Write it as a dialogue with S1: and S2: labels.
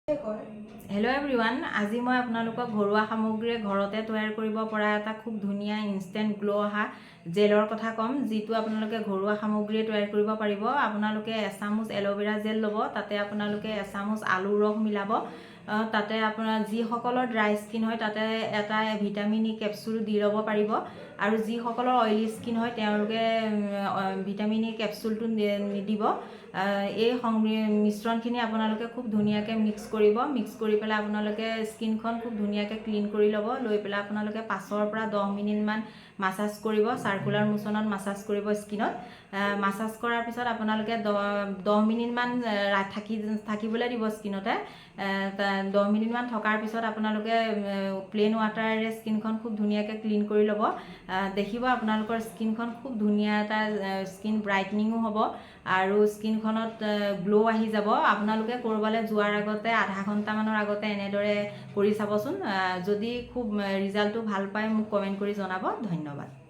S1: Hello' everyone, আজি মই আপোনালোকক ঘৰুৱা সামগ্ৰীৰে ঘৰতে তৈয়াৰ কৰিব পৰা এটা খুব ধুনীয়া ইনষ্টেণ্ট গ্ল' অহা জেলৰ কথা ক'ম, যিটো আপোনালোকে ঘৰুৱা সামগ্ৰীৰে তৈয়াৰ কৰিব পাৰিব। আপোনালোকে এচামুচ এল'ভেৰা জেল ল'ব, তাতে আপোনালোকে এচামুচ আলুৰ ৰস মিলাব, তাতে আপোনাৰ যিসকলৰ ড্ৰাই স্কিন হয় তাতে এটা ভিটামিন ই কেপচুল দি ল'ব পাৰিব, আৰু যিসকলৰ অইলি স্কিন হয় তেওঁলোকে ভিটামিন ই কেপচুলটো নিদিব। এই মিশ্ৰণখিনি আপোনালোকে খুব ধুনীয়াকৈ মিক্স কৰি পেলাই আপোনালোকে স্কিনখন খুব ধুনীয়াকৈ ক্লিন কৰি ল'ব। লৈ পেলাই আপোনালোকে 5 পৰা 10 মিনিটমান মাছাজ কৰিব, চাৰ্কুলাৰ মোচনত মাছাজ কৰিব স্কিনত। মাছাজ কৰাৰ পিছত আপোনালোকে 10 মিনিটমান থাকিবলৈ দিব স্কিনতে। 10 মিনিটমান থকাৰ পিছত আপোনালোকে প্লেইন ৱাটাৰেৰে স্কিনখন খুব ধুনীয়াকৈ ক্লিন কৰি ল'ব। দেখিব আপোনালোকৰ স্কিনখন খুব ধুনীয়া এটা স্কিন ব্ৰাইটনিঙো হ'ব, আৰু স্কিনখনত গ্ল' আহি যাব। আপোনালোকে ক'ৰবালৈ যোৱাৰ আগতে আধা ঘণ্টামানৰ আগতে এনেদৰে কৰি চাবচোন। যদি খুব ৰিজাল্টটো ভাল পায় মোক কমেণ্ট কৰি জনাব। ধন্যবাদ।